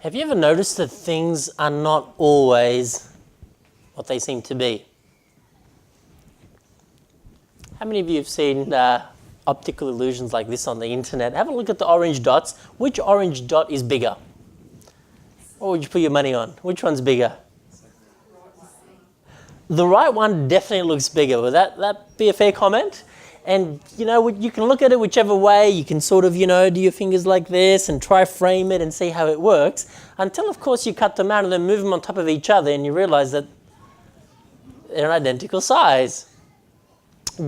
Have you ever noticed that things are not always what they seem to be? How many of you have seen optical illusions like this on the internet? Have a look at the orange dots. Which orange dot is bigger? What would you put your money on? Which one's bigger? The right one definitely looks bigger. Would that be a fair comment? And, you can look at it whichever way. You can sort of, do your fingers like this and try frame it and see how it works. Until, of course, you cut them out and then move them on top of each other and you realize that they're an identical size.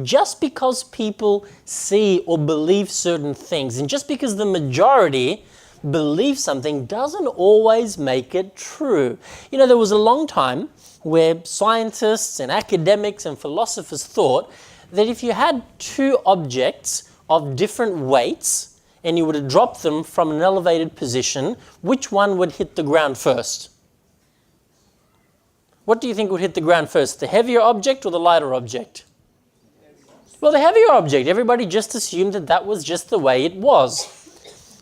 Just because people see or believe certain things, and just because the majority believe something doesn't always make it true. There was a long time where scientists and academics and philosophers thought that if you had two objects of different weights and you were to drop them from an elevated position, which one would hit the ground first? What do you think would hit the ground first, the heavier object or the lighter object? Well, the heavier object. Everybody just assumed that was just the way it was.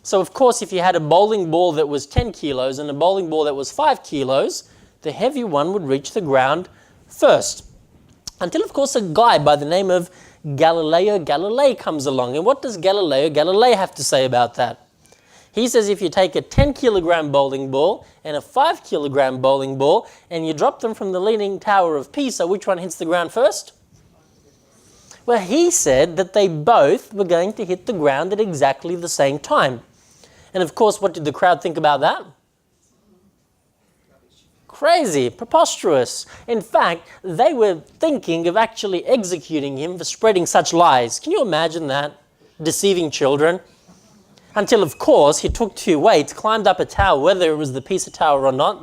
So, of course, if you had a bowling ball that was 10 kilos and a bowling ball that was 5 kilos, the heavy one would reach the ground first. Until, of course, a guy by the name of Galileo Galilei comes along. And what does Galileo Galilei have to say about that? He says if you take a 10 kilogram bowling ball and a 5 kilogram bowling ball and you drop them from the Leaning Tower of Pisa, which one hits the ground first? Well, he said that they both were going to hit the ground at exactly the same time. And of course, what did the crowd think about that? Crazy, preposterous. In fact, they were thinking of actually executing him for spreading such lies. Can you imagine that? Deceiving children. Until, of course, he took two weights, climbed up a tower, whether it was the Pisa Tower or not,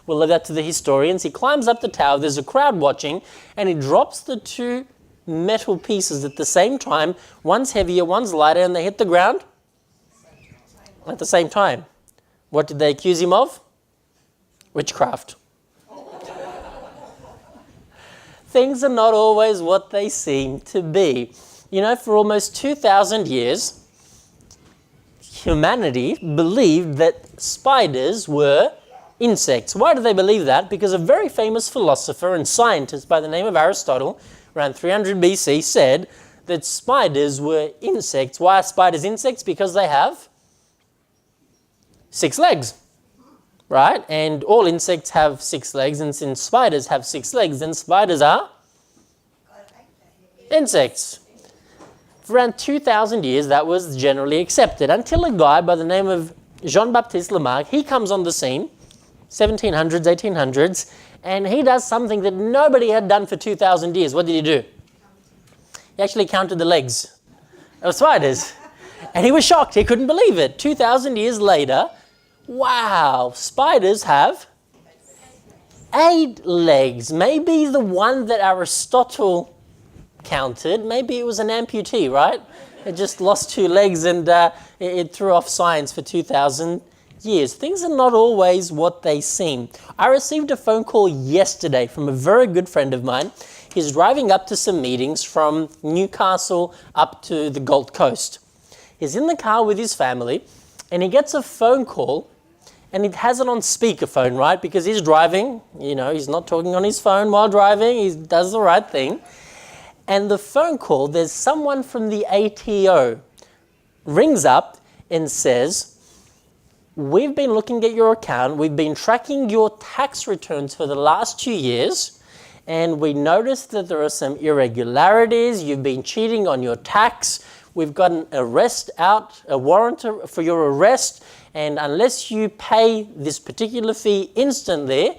we'll leave that to the historians. He climbs up the tower, there's a crowd watching, and he drops the two metal pieces at the same time. One's heavier, one's lighter, and they hit the ground at the same time. What did they accuse him of? Witchcraft. Things are not always what they seem to be. For almost 2,000 years, humanity believed that spiders were insects. Why do they believe that? Because a very famous philosopher and scientist by the name of Aristotle, around 300 BC, said that spiders were insects. Why are spiders insects? Because they have 6 legs. Right? And all insects have 6 legs, and since spiders have 6 legs, then spiders are insects. For around 2,000 years, that was generally accepted, until a guy by the name of Jean-Baptiste Lamarck, he comes on the scene, 1700s, 1800s, and he does something that nobody had done for 2,000 years. What did he do? He actually counted the legs of spiders. And he was shocked. He couldn't believe it. 2,000 years later, wow, spiders have 8 legs. Maybe the one that Aristotle counted, maybe it was an amputee, right? It just lost 2 legs and it threw off science for 2,000 years. Things are not always what they seem. I received a phone call yesterday from a very good friend of mine. He's driving up to some meetings from Newcastle up to the Gold Coast. He's in the car with his family and he gets a phone call. And it has it on speakerphone, right? Because he's driving, he's not talking on his phone while driving. He does the right thing. And the phone call, there's someone from the ATO rings up and says, we've been looking at your account. We've been tracking your tax returns for the last 2 years. And we noticed that there are some irregularities. You've been cheating on your tax. We've got an arrest out, a warrant for your arrest. And unless you pay this particular fee instantly,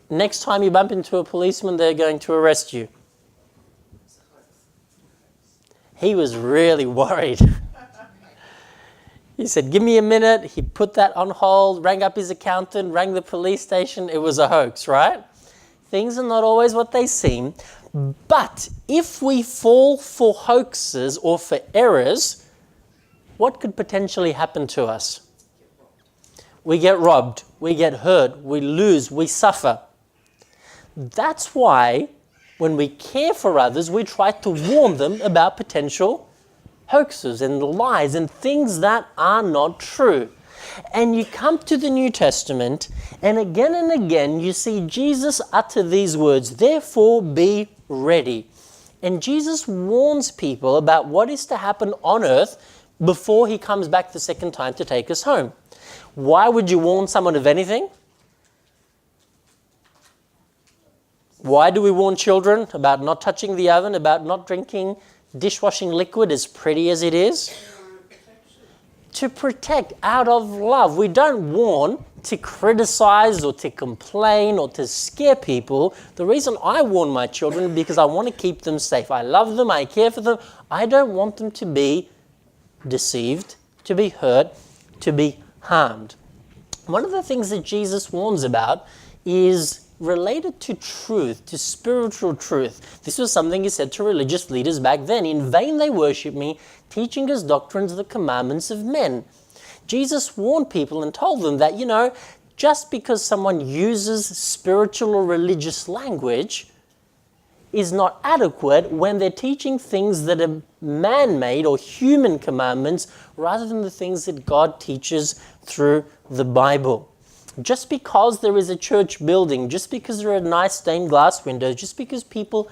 next time you bump into a policeman, they're going to arrest you. He was really worried. He said, give me a minute. He put that on hold, rang up his accountant, rang the police station. It was a hoax, right? Things are not always what they seem. But if we fall for hoaxes or for errors, what could potentially happen to us? We get robbed, we get hurt, we lose, we suffer. That's why when we care for others, we try to warn them about potential hoaxes and lies and things that are not true. And you come to the New Testament, and again you see Jesus utter these words, therefore be ready. And Jesus warns people about what is to happen on earth before he comes back the second time to take us home. Why would you warn someone of anything? Why do we warn children about not touching the oven, about not drinking dishwashing liquid as pretty as it is? To protect, out of love. We don't warn to criticize or to complain or to scare people. The reason I warn my children is because I want to keep them safe. I love them, I care for them. I don't want them to be deceived, to be hurt, to be harmed. One of the things that Jesus warns about is related to truth, to spiritual truth. This was something he said to religious leaders back then. In vain they worship me, teaching as doctrines the commandments of men. Jesus warned people and told them that, just because someone uses spiritual or religious language is not adequate when they're teaching things that are man-made or human commandments rather than the things that God teaches through the Bible. Just because there is a church building, just because there are nice stained glass windows, just because people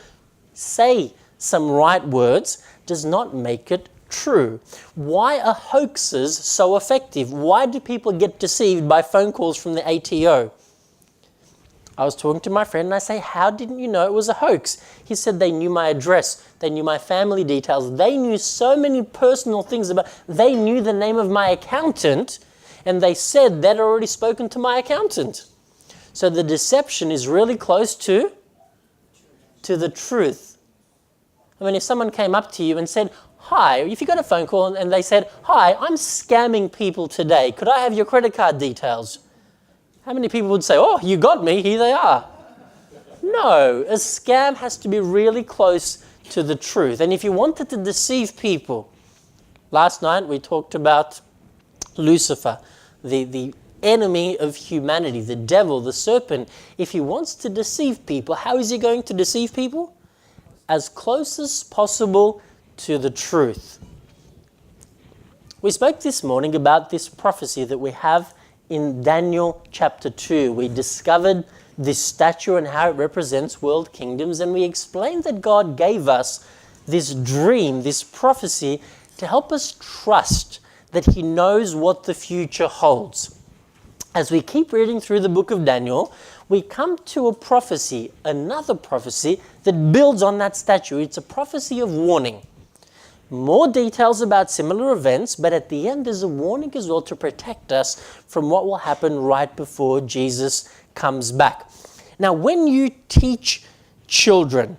say some right words does not make it true. Why are hoaxes so effective? Why do people get deceived by phone calls from the ATO? I was talking to my friend and I say, how didn't you know it was a hoax? He said they knew my address, they knew my family details, they knew so many personal things they knew the name of my accountant, and they said they'd already spoken to my accountant. So the deception is really close to the truth. I mean, if someone came up to you and said, hi, if you got a phone call and they said, hi, I'm scamming people today, could I have your credit card details? How many people would say, oh, you got me, here they are? No, a scam has to be really close to the truth. And if you wanted to deceive people, last night we talked about Lucifer, the enemy of humanity, the devil, the serpent. If he wants to deceive people, how is he going to deceive people? As close as possible to the truth. We spoke this morning about this prophecy that we have in Daniel chapter 2. We discovered this statue and how it represents world kingdoms, and we explained that God gave us this dream, this prophecy, to help us trust that he knows what the future holds. As we keep reading through the book of Daniel, we come to a prophecy, another prophecy that builds on that statue. It's a prophecy of warning. More details about similar events, but at the end is a warning as well to protect us from what will happen right before Jesus comes back. Now, when you teach children,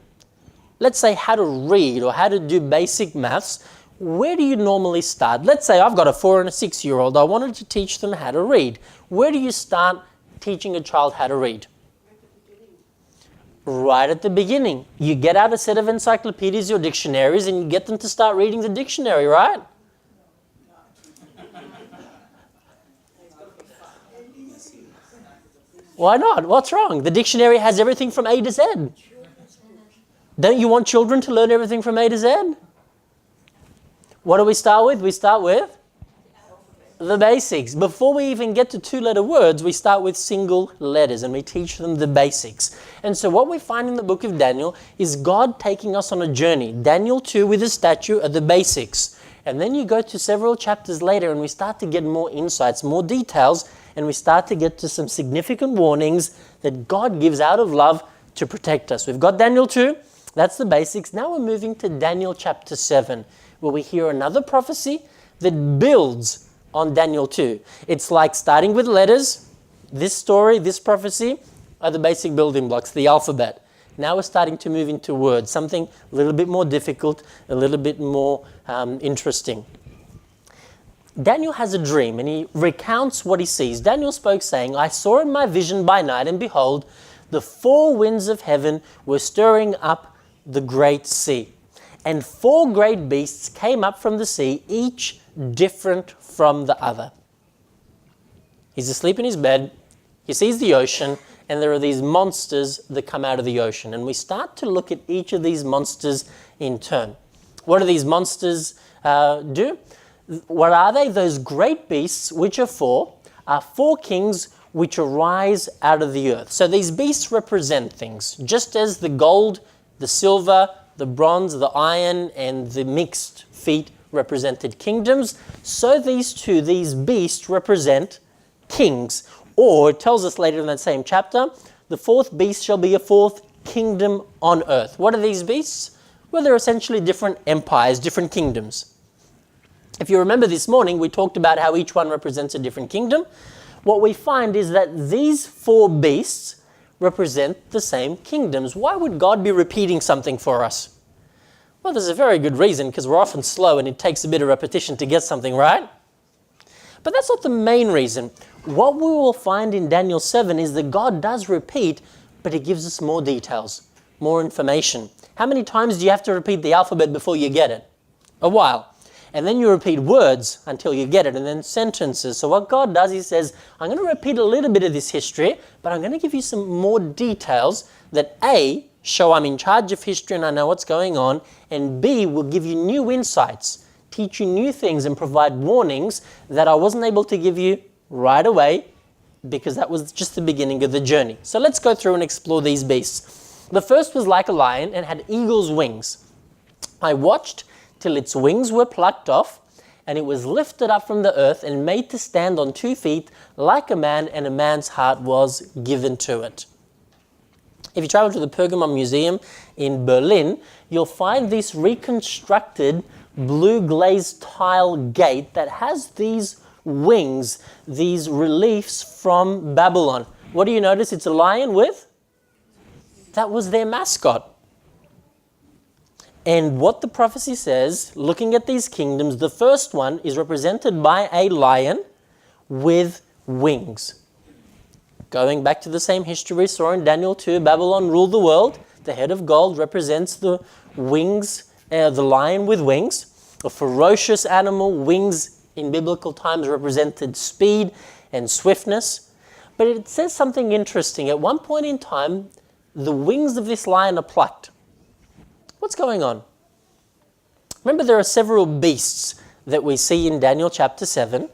let's say how to read or how to do basic maths, where do you normally start? Let's say I've got a 4 and a 6-year-old. I wanted to teach them how to read. Where do you start teaching a child how to read? Right at the beginning. You get out a set of encyclopedias or dictionaries and you get them to start reading the dictionary, right? Why not? What's wrong? The dictionary has everything from A to Z. Don't you want children to learn everything from A to Z? What do we start with? We start with the basics. Before we even get to 2-letter words, we start with single letters and we teach them the basics. And so what we find in the book of Daniel is God taking us on a journey. Daniel 2 with a statue are the basics. And then you go to several chapters later and we start to get more insights, more details, and we start to get to some significant warnings that God gives out of love to protect us. We've got Daniel 2, that's the basics. Now we're moving to Daniel chapter 7, where we hear another prophecy that builds on Daniel 2. It's like starting with letters. This story, this prophecy are the basic building blocks, the alphabet. Now we're starting to move into words, something a little bit more difficult, a little bit more interesting. Daniel has a dream and he recounts what he sees. Daniel spoke saying, I saw in my vision by night, and behold, the 4 winds of heaven were stirring up the great sea. And 4 great beasts came up from the sea, each different from the other. He's asleep in his bed, he sees the ocean, and there are these monsters that come out of the ocean. And we start to look at each of these monsters in turn. What do these monsters do? What are they? Those great beasts, which are 4, are 4 kings which arise out of the earth. So these beasts represent things, just as the gold, the silver, the bronze, the iron, and the mixed feet represented kingdoms. So these beasts represent kings. Or, it tells us later in that same chapter, the 4th beast shall be a 4th kingdom on earth. What are these beasts? Well, they're essentially different empires, different kingdoms. If you remember this morning, we talked about how each one represents a different kingdom. What we find is that these 4 beasts represent the same kingdoms. Why would God be repeating something for us? Well, there's a very good reason, because we're often slow and it takes a bit of repetition to get something right. But that's not the main reason. What we will find in Daniel 7 is that God does repeat, but he gives us more details, more information. How many times do you have to repeat the alphabet before you get it? A while. And then you repeat words until you get it, and then sentences. So what God does, he says, I'm going to repeat a little bit of this history, but I'm going to give you some more details that A, show I'm in charge of history and I know what's going on, and B, will give you new insights, teach you new things, and provide warnings that I wasn't able to give you right away, because that was just the beginning of the journey. So let's go through and explore these beasts. The first was like a lion and had eagle's wings. I watched till its wings were plucked off, and it was lifted up from the earth and made to stand on 2 feet like a man, and a man's heart was given to it. If you travel to the Pergamon Museum in Berlin, you'll find this reconstructed blue glazed tile gate that has these wings, these reliefs from Babylon. What do you notice? It's a lion with? That was their mascot. And what the prophecy says, looking at these kingdoms, the first one is represented by a lion with wings. Going back to the same history we saw in Daniel 2, Babylon ruled the world. The head of gold represents the wings, the lion with wings. A ferocious animal, wings in biblical times represented speed and swiftness. But it says something interesting. At one point in time, the wings of this lion are plucked. What's going on? Remember, there are several beasts that we see in Daniel chapter 7.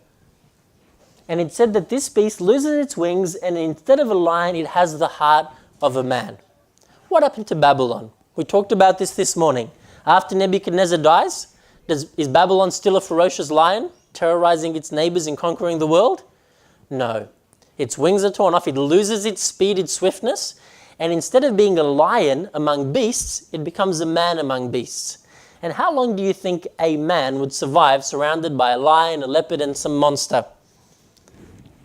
And it said that this beast loses its wings, and instead of a lion, it has the heart of a man. What happened to Babylon? We talked about this morning. After Nebuchadnezzar dies, is Babylon still a ferocious lion, terrorizing its neighbors and conquering the world? No. Its wings are torn off. It loses its speed, its swiftness. And instead of being a lion among beasts, it becomes a man among beasts. And how long do you think a man would survive surrounded by a lion, a leopard, and some monster?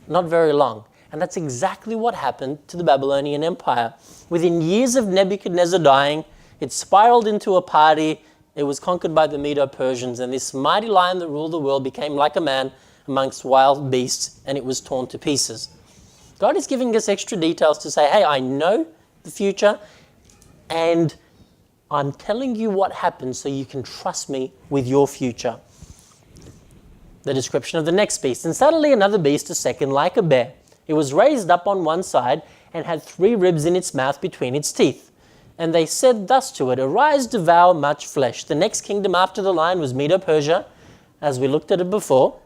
Not very long. And that's exactly what happened to the Babylonian Empire. Within years of Nebuchadnezzar dying, it spiraled into a party. It was conquered by the Medo-Persians, and this mighty lion that ruled the world became like a man amongst wild beasts, and it was torn to pieces. God is giving us extra details to say, hey, I know the future, and I'm telling you what happened so you can trust me with your future. The description of the next beast. And suddenly another beast, a second, like a bear. It was raised up on one side and had 3 ribs in its mouth between its teeth. And they said thus to it, arise, devour much flesh. The next kingdom after the lion was Medo-Persia, as we looked at it before.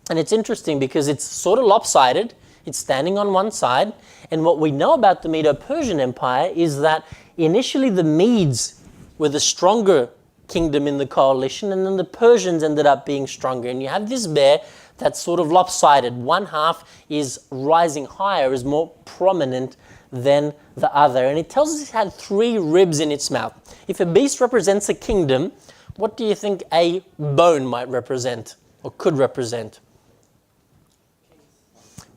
And it's interesting because it's sort of lopsided. It's standing on one side. And what we know about the Medo-Persian Empire is that initially the Medes were the stronger kingdom in the coalition, and then the Persians ended up being stronger. And you have this bear that's sort of lopsided. One half is rising higher, is more prominent than the other. And it tells us it had 3 ribs in its mouth. If a beast represents a kingdom, what do you think a bone might represent or could represent?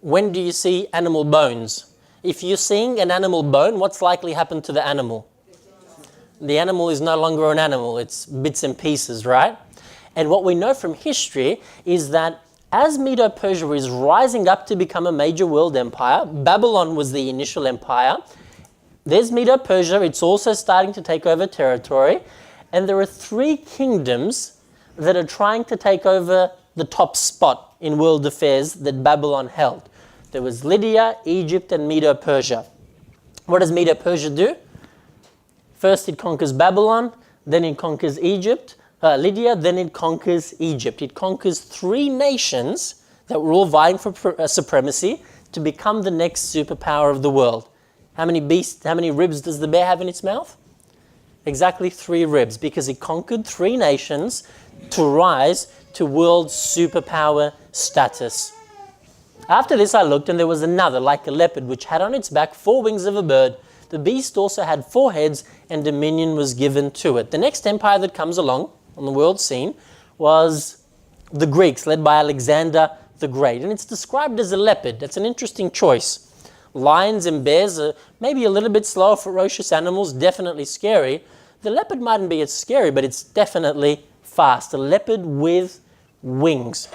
When do you see animal bones? If you're seeing an animal bone, what's likely happened to the animal? The animal is no longer an animal. It's bits and pieces, right? And what we know from history is that as Medo-Persia is rising up to become a major world empire, Babylon was the initial empire. There's Medo-Persia. It's also starting to take over territory. And there are 3 kingdoms that are trying to take over the top spot in world affairs that Babylon held. There was Lydia, Egypt, and Medo-Persia. What does Medo-Persia do? First it conquers Babylon, then it conquers Lydia, then it conquers Egypt. It conquers 3 nations that were all vying for supremacy to become the next superpower of the world. How many ribs does the bear have in its mouth? Exactly 3 ribs, because it conquered 3 nations to rise to world superpower status. After this I looked, and there was another, like a leopard, which had on its back 4 wings of a bird. The beast also had 4 heads, and dominion was given to it. The next empire that comes along on the world scene was the Greeks, led by Alexander the Great. And it's described as a leopard. That's an interesting choice. Lions and bears are maybe a little bit slower, ferocious animals, definitely scary. The leopard mightn't be as scary, but it's definitely fast. A leopard with wings.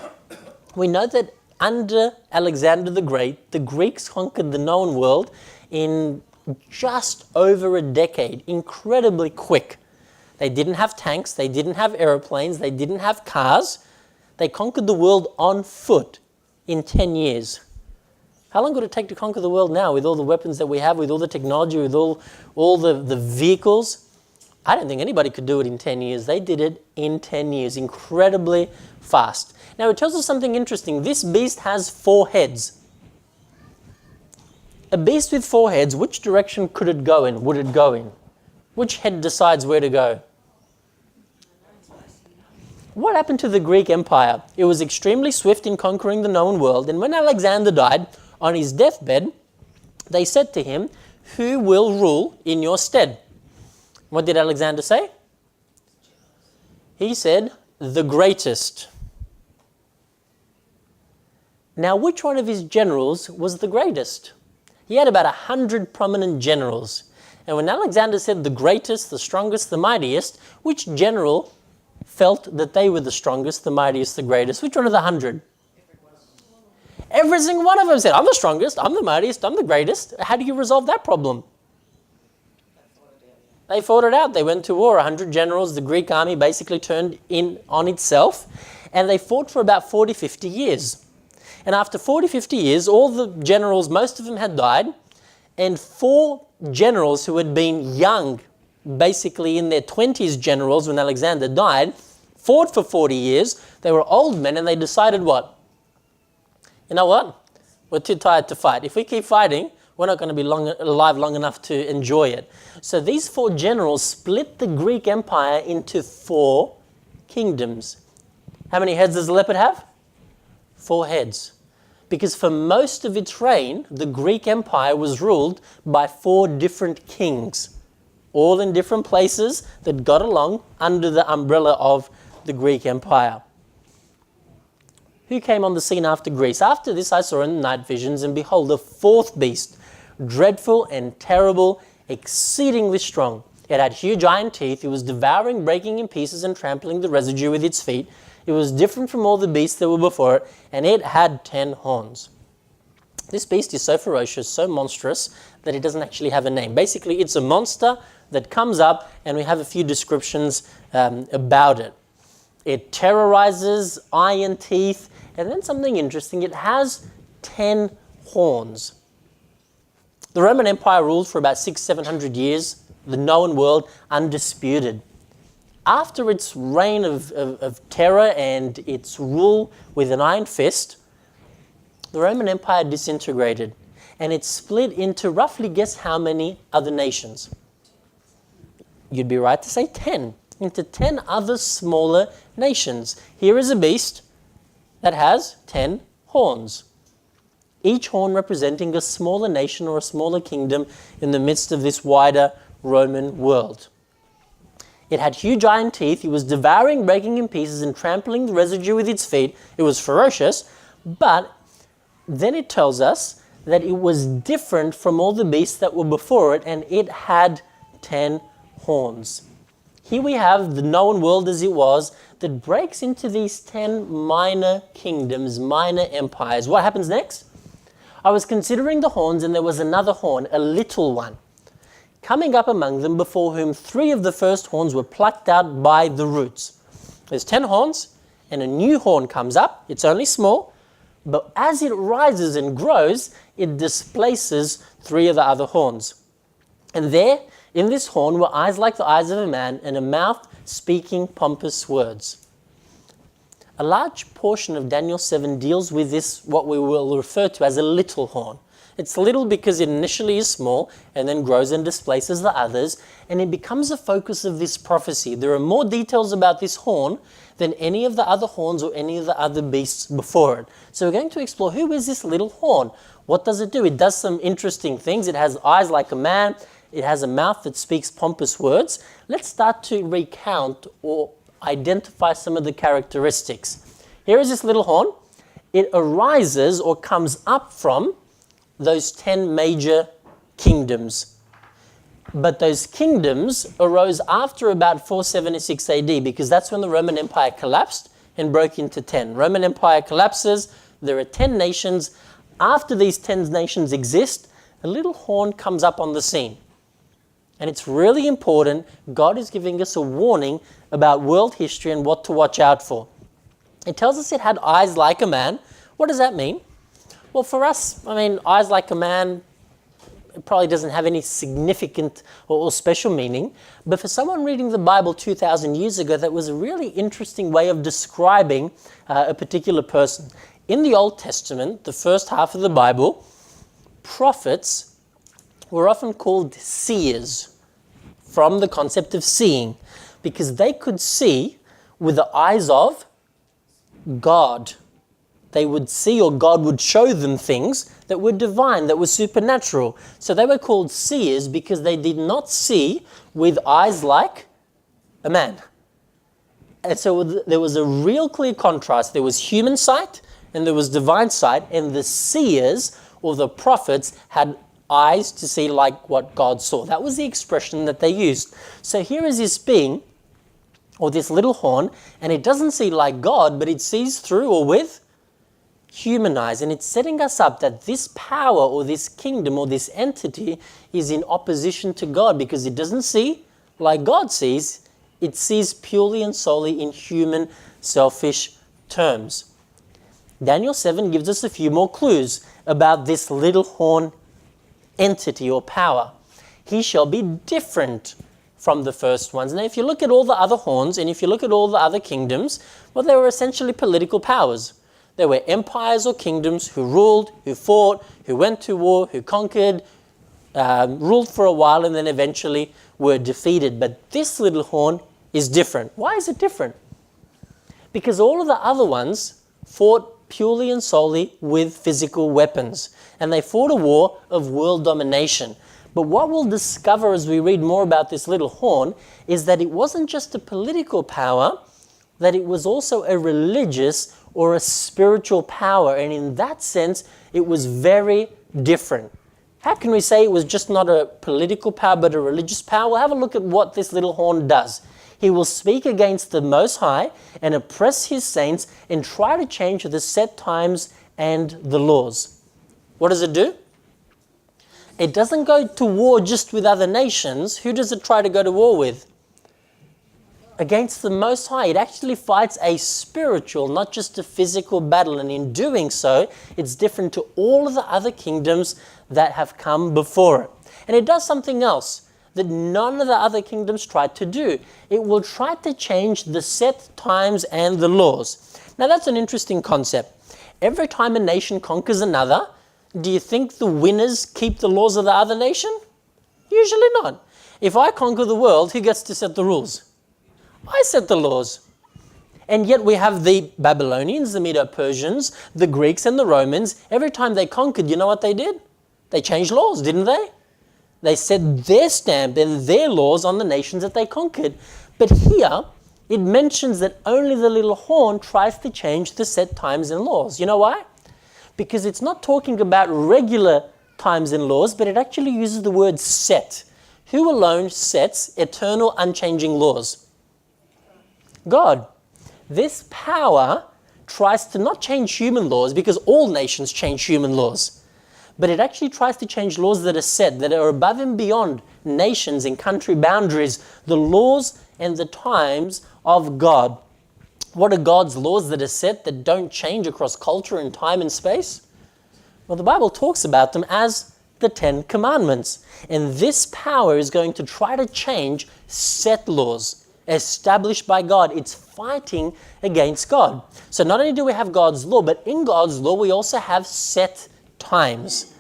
We know that under Alexander the Great, the Greeks conquered the known world in just over a decade, incredibly quick. They didn't have tanks, they didn't have aeroplanes, they didn't have cars. They conquered the world on foot in 10 years. How long would it take to conquer the world now with all the weapons that we have, with all the technology, with all the vehicles? I don't think anybody could do it in 10 years. They did it in 10 years, incredibly fast. Now it tells us something interesting. This beast has 4 heads. A beast with 4 heads, which direction could it go in? Would it go in? Which head decides where to go? What happened to the Greek Empire? It was extremely swift in conquering the known world, and when Alexander died, on his deathbed, they said to him, "Who will rule in your stead?" What did Alexander say? He said, "The greatest." Now, which one of his generals was the greatest? He had about 100 prominent generals. And when Alexander said the greatest, the strongest, the mightiest, which general felt that they were the strongest, the mightiest, the greatest? Which one of the 100? Every single one of them said, "I'm the strongest, I'm the mightiest, I'm the greatest." How do you resolve that problem? They fought it out. They went to war. 100 generals, the Greek army basically turned in on itself, and they fought for about 40, 50 years. And after 40, 50 years, all the generals, most of them had died, and 4 generals who had been young, basically in their 20s generals when Alexander died, fought for 40 years. They were old men, and they decided what? You know what? We're too tired to fight. If we keep fighting, we're not going to be alive long enough to enjoy it. So these 4 generals split the Greek Empire into 4 kingdoms. How many heads does the leopard have? 4 heads. Because for most of its reign, the Greek Empire was ruled by 4 different kings, all in different places that got along under the umbrella of the Greek Empire. Who came on the scene after Greece? After this I saw in the night visions, and behold, a 4th beast, dreadful and terrible, exceedingly strong. It had huge iron teeth. It was devouring, breaking in pieces, and trampling the residue with its feet. It was different from all the beasts that were before it, and it had 10 horns. This beast is so ferocious, so monstrous, that it doesn't actually have a name. Basically, it's a monster that comes up, and we have a few descriptions about it. It terrorizes, iron teeth, and then something interesting, it has 10 horns. The Roman Empire ruled for about 600-700 years, the known world undisputed. After its reign of terror and its rule with an iron fist, the Roman Empire disintegrated, and it split into roughly, guess how many other nations? You'd be right to say 10, into 10 other smaller nations. Here is a beast that has 10 horns, each horn representing a smaller nation or a smaller kingdom in the midst of this wider Roman world. It had huge iron teeth. It was devouring, breaking in pieces, and trampling the residue with its feet. It was ferocious, but then it tells us that it was different from all the beasts that were before it, and it had 10 horns. Here we have the known world as it was that breaks into these 10 minor kingdoms, minor empires. What happens next? I was considering the horns, and there was another horn, a little one, coming up among them, before whom 3 of the first horns were plucked out by the roots. There's 10 horns, and a new horn comes up. It's only small, but as it rises and grows, it displaces 3 of the other horns. And there, in this horn, were eyes like the eyes of a man, and a mouth speaking pompous words. a large portion of Daniel 7 deals with this, what we will refer to as a little horn. It's little because it initially is small and then grows and displaces the others, and it becomes a focus of this prophecy. There are more details about this horn than any of the other horns or any of the other beasts before it. So we're going to explore, who is this little horn? What does it do? It does some interesting things. It has eyes like a man. It has a mouth that speaks pompous words. Let's start to recount or identify some of the characteristics. Here is this little horn. It arises or comes up from those 10 major kingdoms. But those kingdoms arose after about 476 AD, because that's when the Roman Empire collapsed and broke into 10. Roman Empire collapses, there are 10 nations. After these 10 nations exist, a little horn comes up on the scene. And it's really important. God is giving us a warning about world history and what to watch out for. It tells us it had eyes like a man. What does that mean? Well, for us, eyes like a man, it probably doesn't have any significant or special meaning. But for someone reading the Bible 2,000 years ago, that was a really interesting way of describing a particular person. In the Old Testament, the first half of the Bible, prophets were often called seers, from the concept of seeing, because they could see with the eyes of God. They would see, or God would show them things that were divine, that were supernatural. So they were called seers because they did not see with eyes like a man. And so there was a real clear contrast. There was human sight and there was divine sight, and the seers or the prophets had eyes to see like what God saw. That was the expression that they used. So here is this being, or this little horn, and it doesn't see like God, but it sees through or with human eyes. And it's setting us up that this power or this kingdom or this entity is in opposition to God, because it doesn't see like God sees. It sees purely and solely in human, selfish terms. Daniel 7 gives us a few more clues about this little horn entity or power. He shall be different from the first ones. Now, if you look at all the other horns and if you look at all the other kingdoms, well, they were essentially political powers. They were empires or kingdoms who ruled, who fought, who went to war, who conquered, ruled for a while, and then eventually were defeated. But this little horn is different. Why is it different? Because all of the other ones fought purely and solely with physical weapons, and they fought a war of world domination. But what we'll discover as we read more about this little horn is that it wasn't just a political power, that it was also a religious or a spiritual power, and in that sense, it was very different. How can we say it was just not a political power, but a religious power? Well, have a look at what this little horn does. He will speak against the Most High and oppress his saints and try to change the set times and the laws. What does it do? It doesn't go to war just with other nations. Who does it try to go to war with? Against the Most High. It actually fights a spiritual, not just a physical battle. And in doing so, it's different to all of the other kingdoms that have come before it. And it does something else that none of the other kingdoms tried to do. It will try to change the set times and the laws. Now, that's an interesting concept. Every time a nation conquers another, do you think the winners keep the laws of the other nation? Usually not. If I conquer the world, who gets to set the rules? I set the laws. And yet we have the Babylonians, the Medo-Persians, the Greeks and the Romans. Every time they conquered, you know what they did? They changed laws, didn't they? They set their stamp and their laws on the nations that they conquered. But here, it mentions that only the little horn tries to change the set times and laws. You know why? Because it's not talking about regular times and laws, but it actually uses the word set. Who alone sets eternal, unchanging laws? God. This power tries to not change human laws, because all nations change human laws. But it actually tries to change laws that are set, that are above and beyond nations and country boundaries, the laws and the times of God. What are God's laws that are set that don't change across culture and time and space? Well, the Bible talks about them as the 10 Commandments. And this power is going to try to change set laws. established by God. It's fighting against God. So not only do we have God's law, but in God's law we also have set times.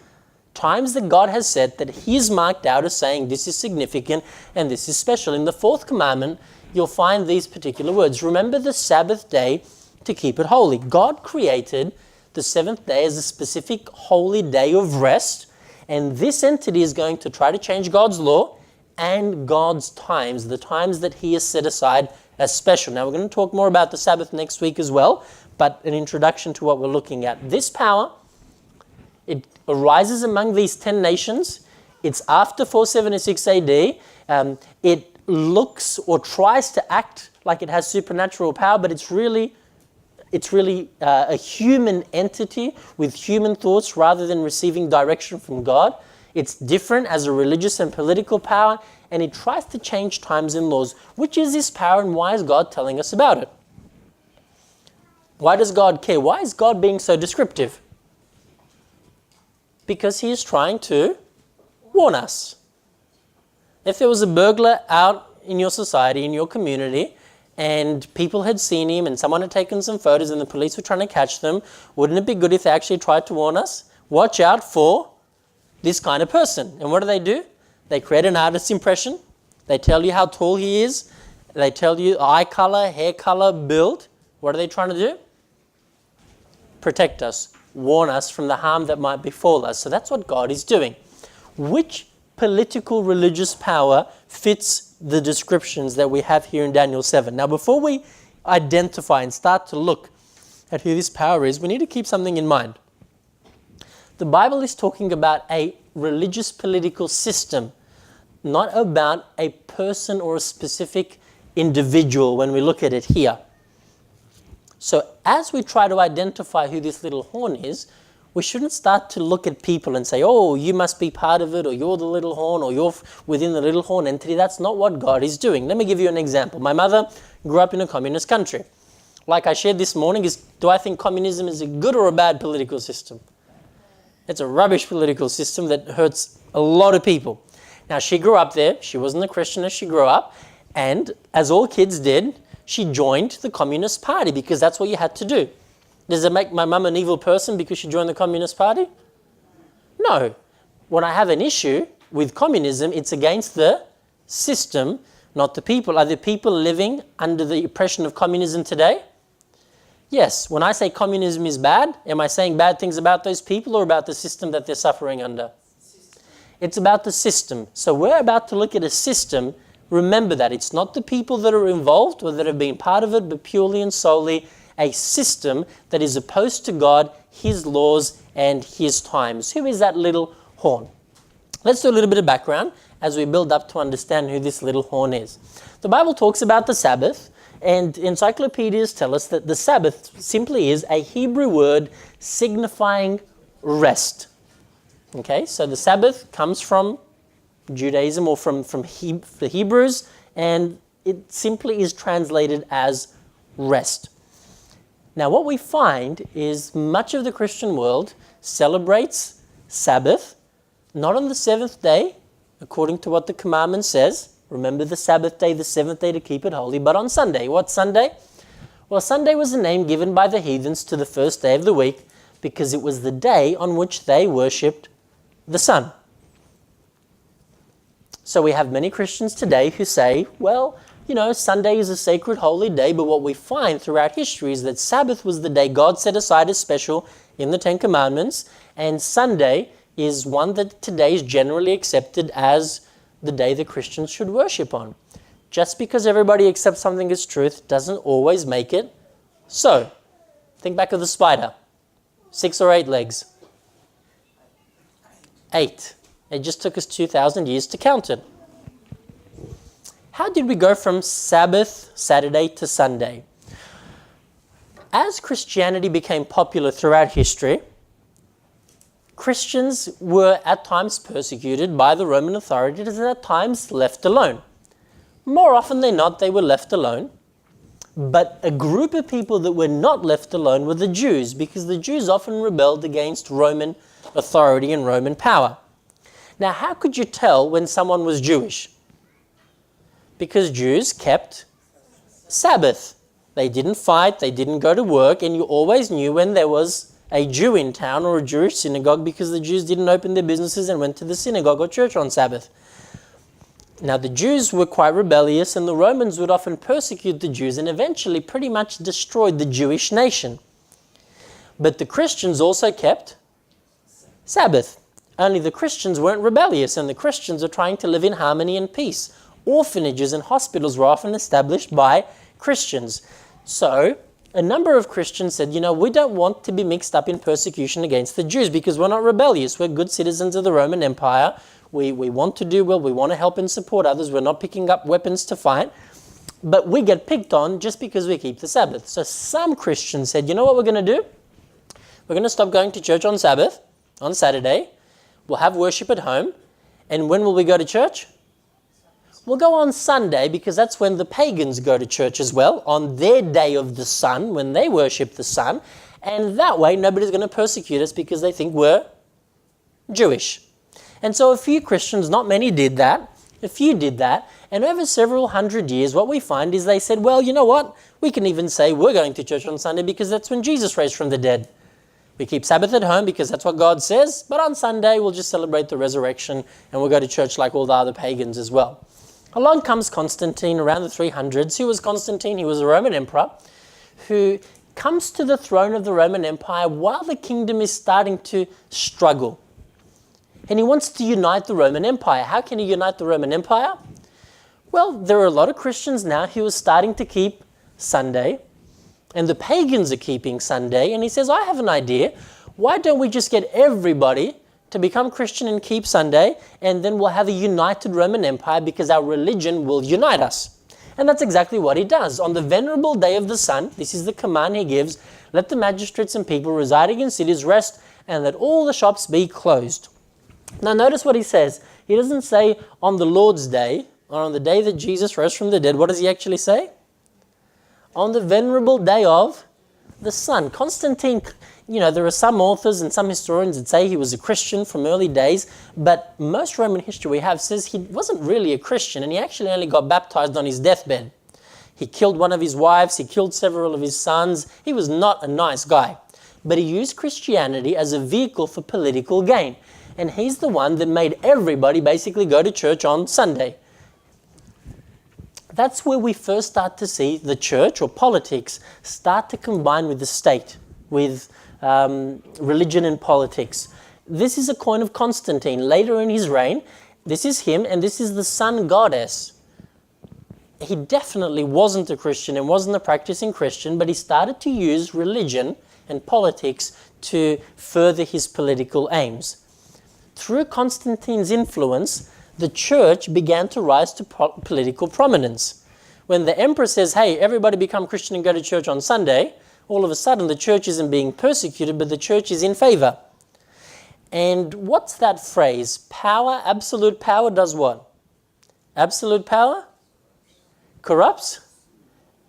Times that God has set that He's marked out as saying this is significant and this is special. In the fourth commandment, you'll find these particular words. Remember the Sabbath day to keep it holy. God created the seventh day as a specific holy day of rest, and this entity is going to try to change God's law and God's times, the times that He has set aside as special. Now, we're going to talk more about the Sabbath next week as well, but an introduction to what we're looking at. This power, it arises among these 10 nations. It's after 476 AD. It looks or tries to act like it has supernatural power, but it's really a human entity with human thoughts rather than receiving direction from God. It's different as a religious and political power, and it tries to change times and laws. Which is this power, and why is God telling us about it? Why does God care? Why is God being so descriptive? Because He is trying to warn us. If there was a burglar out in your society, in your community, and people had seen him and someone had taken some photos and the police were trying to catch them, wouldn't it be good if they actually tried to warn us? Watch out for this kind of person. And what do? They create an artist's impression. They tell you how tall he is. They tell you eye color, hair color, build. What are they trying to do? Protect us, warn us from the harm that might befall us. So that's what God is doing. Which political religious power fits the descriptions that we have here in Daniel 7? Now, before we identify and start to look at who this power is, we need to keep something in mind. The Bible is talking about a religious political system, not about a person or a specific individual when we look at it here. So as we try to identify who this little horn is, we shouldn't start to look at people and say, oh, you must be part of it, or you're the little horn, or you're within the little horn entity. That's not what God is doing. Let me give you an example. My mother grew up in a communist country. Like I shared this morning, do I think communism is a good or a bad political system? It's a rubbish political system that hurts a lot of people. Now, she grew up there. She wasn't a Christian as she grew up. And as all kids did, she joined the Communist Party because that's what you had to do. Does it make my mum an evil person because she joined the Communist Party? No. When I have an issue with communism, it's against the system, not the people. Are the people living under the oppression of communism today? Yes. When I say communism is bad, am I saying bad things about those people or about the system that they're suffering under? It's about the system. So we're about to look at a system. Remember that. It's not the people that are involved or that have been part of it, but purely and solely a system that is opposed to God, His laws, and His times. Who is that little horn? Let's do a little bit of background as we build up to understand who this little horn is. The Bible talks about the Sabbath, and encyclopedias tell us that the Sabbath simply is a Hebrew word signifying rest. Okay, so the Sabbath comes from Judaism or from the Hebrews, and it simply is translated as rest. Now, what we find is much of the Christian world celebrates Sabbath, not on the seventh day, according to what the commandment says. Remember the Sabbath day, the seventh day, to keep it holy, but on Sunday. What's Sunday? Well, Sunday was a name given by the heathens to the first day of the week because it was the day on which they worshipped the sun. So we have many Christians today who say, well, you know, Sunday is a sacred holy day, but what we find throughout history is that Sabbath was the day God set aside as special in the Ten Commandments, and Sunday is one that today is generally accepted as the day that Christians should worship on. Just because everybody accepts something as truth doesn't always make it so. Think back of the spider. 6 or 8 legs? 8. It just took us 2,000 years to count it. How did we go from Sabbath, Saturday, to Sunday? As Christianity became popular throughout history, Christians were at times persecuted by the Roman authorities and at times left alone. More often than not, they were left alone. But a group of people that were not left alone were the Jews, because the Jews often rebelled against Roman authority and Roman power. Now, how could you tell when someone was Jewish? Because Jews kept Sabbath. They didn't fight, they didn't go to work, and you always knew when there was a Jew in town or a Jewish synagogue because the Jews didn't open their businesses and went to the synagogue or church on Sabbath. Now the Jews were quite rebellious, and the Romans would often persecute the Jews and eventually pretty much destroyed the Jewish nation. But the Christians also kept Sabbath. Only the Christians weren't rebellious, and the Christians were trying to live in harmony and peace. Orphanages and hospitals were often established by Christians. So a number of Christians said, we don't want to be mixed up in persecution against the Jews because we're not rebellious. We're good citizens of the Roman Empire. We want to do well. We want to help and support others. We're not picking up weapons to fight. But we get picked on just because we keep the Sabbath. So some Christians said, you know what we're going to do? We're going to stop going to church on Sabbath, on Saturday. We'll have worship at home. And when will we go to church? We'll go on Sunday because that's when the pagans go to church as well, on their day of the sun, when they worship the sun. And that way, nobody's going to persecute us because they think we're Jewish. And so a few Christians, not many, did that. A few did that. And over several hundred years, what we find is they said, well, you know what? We can even say we're going to church on Sunday because that's when Jesus raised from the dead. We keep Sabbath at home because that's what God says. But on Sunday, we'll just celebrate the resurrection and we'll go to church like all the other pagans as well. Along comes Constantine around the 300s. Who was Constantine? He was a Roman emperor who comes to the throne of the Roman Empire while the kingdom is starting to struggle. And he wants to unite the Roman Empire. How can he unite the Roman Empire? Well, there are a lot of Christians now who are starting to keep Sunday, and the pagans are keeping Sunday. And he says, I have an idea. Why don't we just get everybody to become Christian and keep Sunday, and then we'll have a united Roman Empire because our religion will unite us. And that's exactly what he does. On the venerable day of the sun, this is the command he gives, let the magistrates and people residing in cities rest, and let all the shops be closed. Now notice what he says. He doesn't say on the Lord's day, or on the day that Jesus rose from the dead. What does he actually say? On the venerable day of the sun. Constantine, there are some authors and some historians that say he was a Christian from early days, but most Roman history we have says he wasn't really a Christian, and he actually only got baptized on his deathbed. He killed one of his wives, he killed several of his sons. He was not a nice guy, but he used Christianity as a vehicle for political gain, and he's the one that made everybody basically go to church on Sunday. That's where we first start to see the church or politics start to combine with the state, with religion and politics. This is a coin of Constantine. Later in his reign, this is him, and this is the sun goddess. He definitely wasn't a Christian and wasn't a practicing Christian, but he started to use religion and politics to further his political aims. Through Constantine's influence, the church began to rise to political prominence. When the emperor says, hey, everybody become Christian and go to church on Sunday, all of a sudden the church isn't being persecuted, but the church is in favor. And what's that phrase? Power, absolute power does what? Absolute power? Corrupts?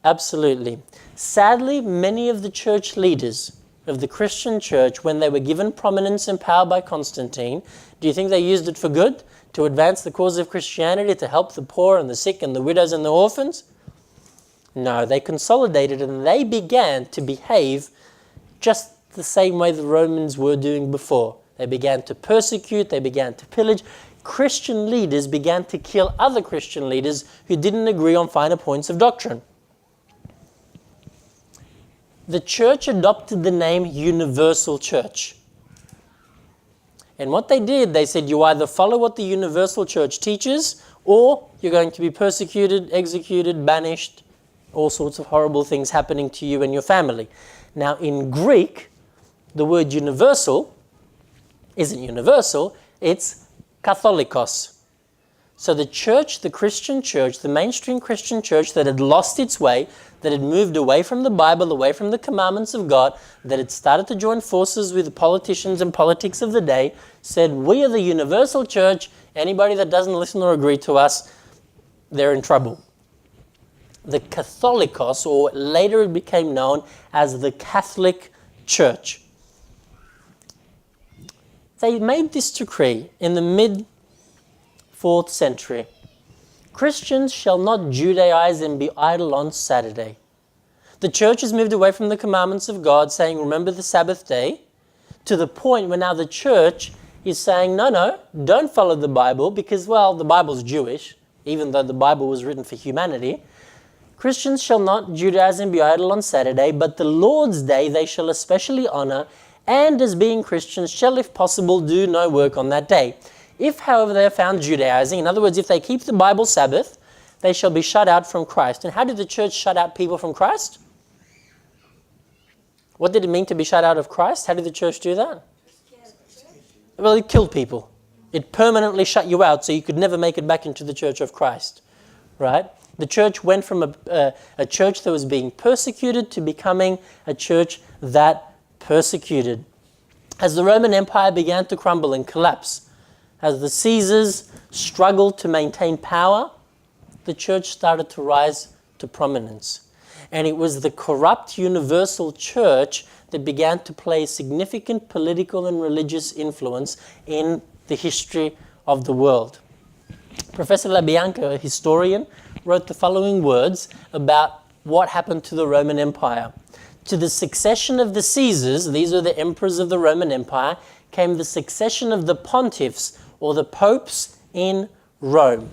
Absolutely. Sadly, many of the church leaders of the Christian church, when they were given prominence and power by Constantine, do you think they used it for good? To advance the cause of Christianity, to help the poor and the sick and the widows and the orphans? No, they consolidated and they began to behave just the same way the Romans were doing before. They began to persecute, they began to pillage. Christian leaders began to kill other Christian leaders who didn't agree on finer points of doctrine. The church adopted the name Universal Church. And what they did, they said, you either follow what the Universal Church teaches, or you're going to be persecuted, executed, banished, all sorts of horrible things happening to you and your family. Now, in Greek, the word universal isn't universal, it's katholikos. So the church, the Christian church, the mainstream Christian church that had lost its way, that had moved away from the Bible, away from the commandments of God, that had started to join forces with the politicians and politics of the day, said, we are the universal church. Anybody that doesn't listen or agree to us, they're in trouble. The Catholicos, or later it became known as the Catholic Church. They made this decree in the mid-4th century. Christians shall not Judaize and be idle on Saturday. The church has moved away from the commandments of God, saying, remember the Sabbath day, to the point where now the church is saying, no, don't follow the Bible because, well, the Bible's Jewish, even though the Bible was written for humanity. Christians shall not Judaize and be idle on Saturday, but the Lord's day they shall especially honor, and as being Christians shall, if possible, do no work on that day. If, however, they are found Judaizing, in other words, if they keep the Bible Sabbath, they shall be shut out from Christ. And how did the church shut out people from Christ? What did it mean to be shut out of Christ? How did the church do that? Well, it killed people. It permanently shut you out so you could never make it back into the church of Christ, right? The church went from a church that was being persecuted to becoming a church that persecuted. As the Roman Empire began to crumble and collapse, as the Caesars struggled to maintain power, the church started to rise to prominence. And it was the corrupt universal church that began to play significant political and religious influence in the history of the world. Professor LaBianca, a historian, wrote the following words about what happened to the Roman Empire. To the succession of the Caesars, these are the emperors of the Roman Empire, came the succession of the pontiffs, or the popes, in Rome.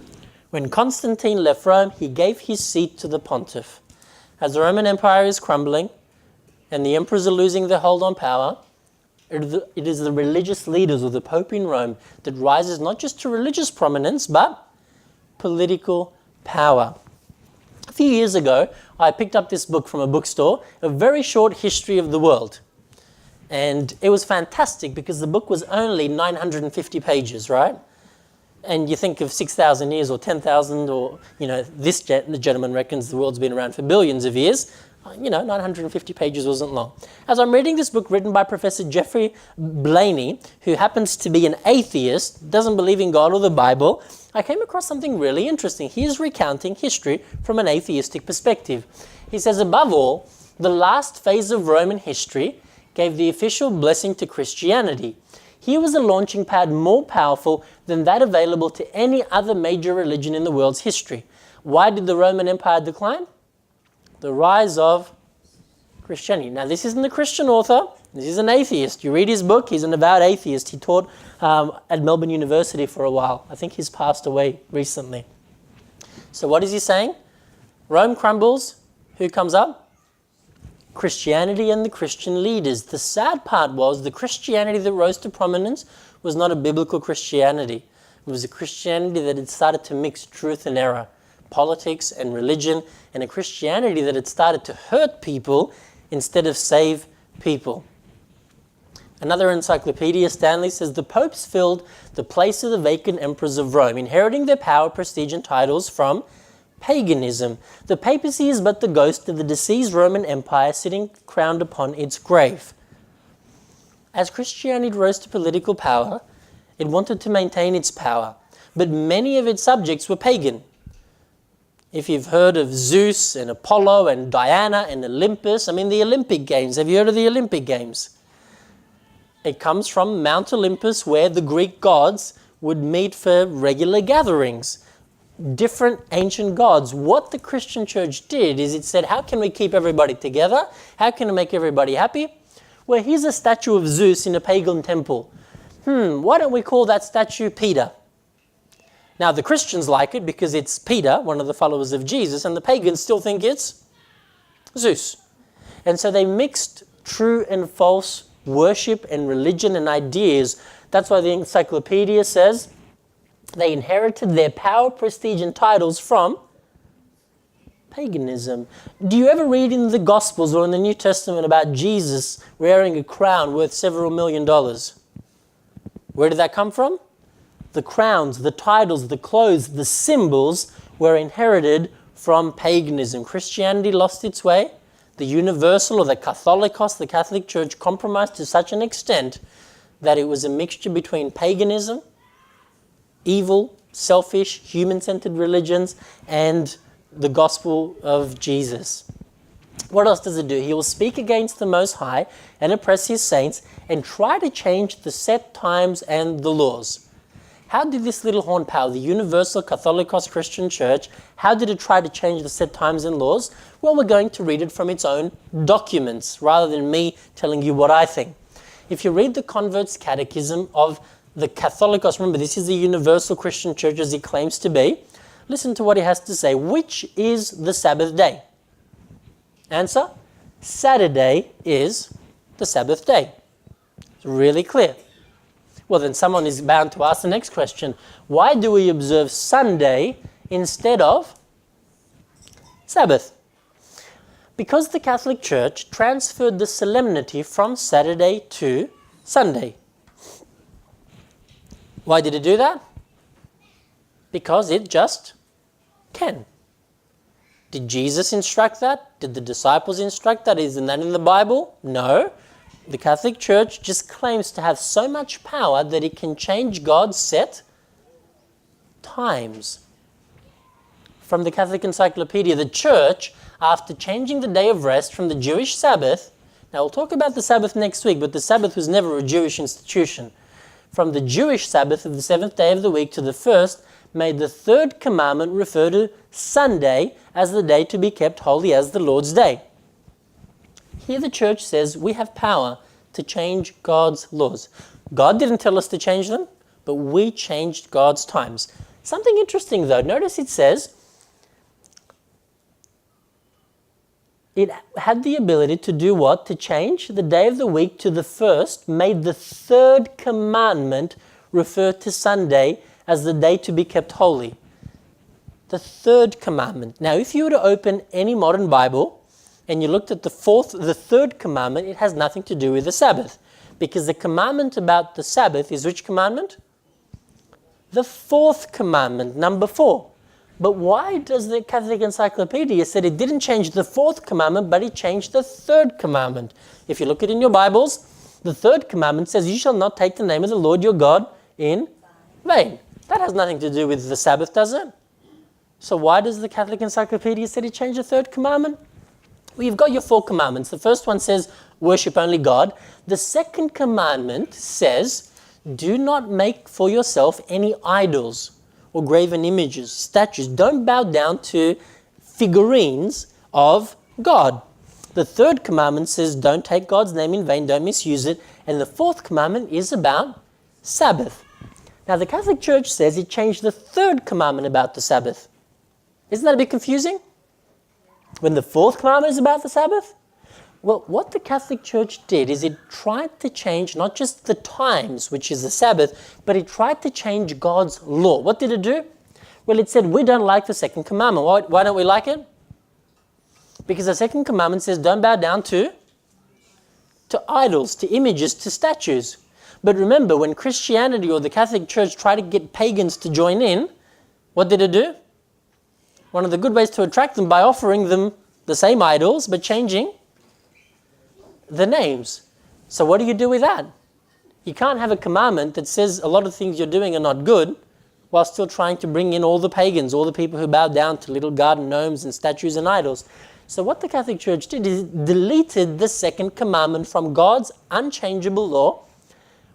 When Constantine left Rome, he gave his seat to the pontiff. As the Roman Empire is crumbling and the emperors are losing their hold on power, it is the religious leaders or the Pope in Rome that rises not just to religious prominence, but political power. A few years ago, I picked up this book from a bookstore, A Very Short History of the World. And it was fantastic because the book was only 950 pages, right? And you think of 6,000 years or 10,000 or, the gentleman reckons the world's been around for billions of years. 950 pages wasn't long. As I'm reading this book written by Professor Jeffrey Blaney, who happens to be an atheist, doesn't believe in God or the Bible, I came across something really interesting. He is recounting history from an atheistic perspective. He says, above all, the last phase of Roman history gave the official blessing to Christianity. Here was a launching pad more powerful than that available to any other major religion in the world's history. Why did the Roman Empire decline? The rise of Christianity. Now, this isn't a Christian author. This is an atheist. You read his book, he's an avowed atheist. He taught at Melbourne University for a while. I think he's passed away recently. So what is he saying? Rome crumbles. Who comes up? Christianity and the Christian leaders. The sad part was the Christianity that rose to prominence was not a biblical Christianity. It was a Christianity that had started to mix truth and error, politics and religion, and a Christianity that had started to hurt people instead of save people. Another encyclopedia, Stanley, says the popes filled the place of the vacant emperors of Rome, inheriting their power, prestige, and titles from paganism. The papacy is but the ghost of the deceased Roman Empire sitting crowned upon its grave. As Christianity rose to political power, it wanted to maintain its power, but many of its subjects were pagan. If you've heard of Zeus and Apollo and Diana and Olympus, the Olympic Games, have you heard of the Olympic Games? It comes from Mount Olympus, where the Greek gods would meet for regular gatherings. Different ancient gods. What the Christian church did is it said, how can we keep everybody together? How can we make everybody happy? Well, here's a statue of Zeus in a pagan temple. Why don't we call that statue Peter? Now, the Christians like it because it's Peter, one of the followers of Jesus, and the pagans still think it's Zeus. And so they mixed true and false worship and religion and ideas. That's why the encyclopedia says they inherited their power, prestige, and titles from paganism. Do you ever read in the Gospels or in the New Testament about Jesus wearing a crown worth several $1 million? Where did that come from? The crowns, the titles, the clothes, the symbols were inherited from paganism. Christianity lost its way. The universal or the Catholicos, the Catholic Church, compromised to such an extent that it was a mixture between paganism, evil, selfish, human-centered religions, and the gospel of Jesus. What else does it do? He will speak against the Most High and oppress his saints and try to change the set times and the laws. How did this little horn power, the Universal Catholicos Christian Church, how did it try to change the set times and laws? Well, we're going to read it from its own documents, rather than me telling you what I think. If you read the Convert's Catechism of the Catholicos, remember this is the Universal Christian Church as he claims to be, listen to what he has to say. Which is the Sabbath day? Answer: Saturday is the Sabbath day. It's really clear. Well, then someone is bound to ask the next question. Why do we observe Sunday instead of Sabbath? Because the Catholic Church transferred the solemnity from Saturday to Sunday. Why did it do that? Because it just can. Did Jesus instruct that? Did the disciples instruct that? Isn't that in the Bible? No. The Catholic Church just claims to have so much power that it can change God's set times. From the Catholic Encyclopedia, the Church, after changing the day of rest from the Jewish Sabbath, now we'll talk about the Sabbath next week, but the Sabbath was never a Jewish institution. From the Jewish Sabbath of the seventh day of the week to the first, made the third commandment refer to Sunday as the day to be kept holy as the Lord's day. Here the Church says we have power to change God's laws. God didn't tell us to change them, but we changed God's times. Something interesting though, notice it says it had the ability to do what? To change the day of the week to the first, made the third commandment refer to Sunday as the day to be kept holy. The third commandment. Now, if you were to open any modern Bible and you looked at the third commandment, it has nothing to do with the Sabbath. Because the commandment about the Sabbath is which commandment? The fourth commandment, number 4. But why does the Catholic Encyclopedia say it didn't change the fourth commandment, but it changed the third commandment? If you look at it in your Bibles, the third commandment says, you shall not take the name of the Lord your God in vain. That has nothing to do with the Sabbath, does it? So why does the Catholic Encyclopedia say it changed the third commandment? Well, you've got your 4 commandments. The first one says, worship only God. The second commandment says, do not make for yourself any idols or graven images, statues. Don't bow down to figurines of God. The third commandment says, don't take God's name in vain, don't misuse it. And the fourth commandment is about Sabbath. Now, the Catholic Church says it changed the third commandment about the Sabbath. Isn't that a bit confusing? When the fourth commandment is about the Sabbath? Well, what the Catholic Church did is it tried to change not just the times, which is the Sabbath, but it tried to change God's law. What did it do? Well, it said, we don't like the second commandment. Why don't we like it? Because the second commandment says, don't bow down to idols, to images, to statues. But remember, when Christianity or the Catholic Church tried to get pagans to join in, what did it do? One of the good ways to attract them by offering them the same idols, but changing the names. So what do you do with that? You can't have a commandment that says a lot of things you're doing are not good, while still trying to bring in all the pagans, all the people who bow down to little garden gnomes and statues and idols. So what the Catholic Church did is deleted the second commandment from God's unchangeable law.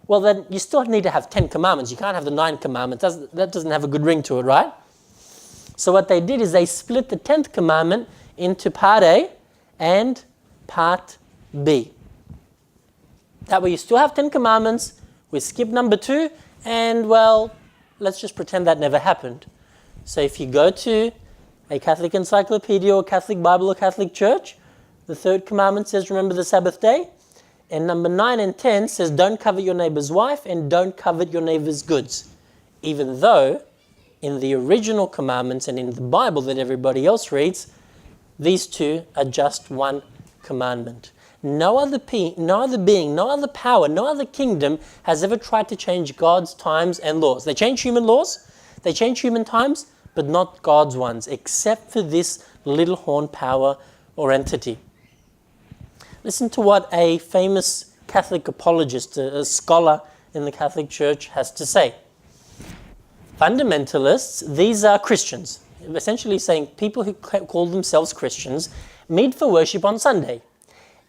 Well, then you still need to have 10 commandments. You can't have the 9 commandments. That doesn't have a good ring to it, right? So what they did is they split the 10th commandment into part A and part B. That way you still have 10 commandments, we skip number 2, and well, let's just pretend that never happened. So if you go to a Catholic encyclopedia or Catholic Bible or Catholic Church, the third commandment says remember the Sabbath day, and number 9 and 10 says don't covet your neighbor's wife and don't covet your neighbor's goods. Even though in the original commandments and in the Bible that everybody else reads, these two are just one commandment. No other being, no other power, no other kingdom has ever tried to change God's times and laws. They change human laws, they change human times, but not God's ones, except for this little horn power or entity. Listen to what a famous Catholic apologist, a scholar in the Catholic Church, has to say. Fundamentalists, these are Christians, essentially saying people who call themselves Christians meet for worship on Sunday.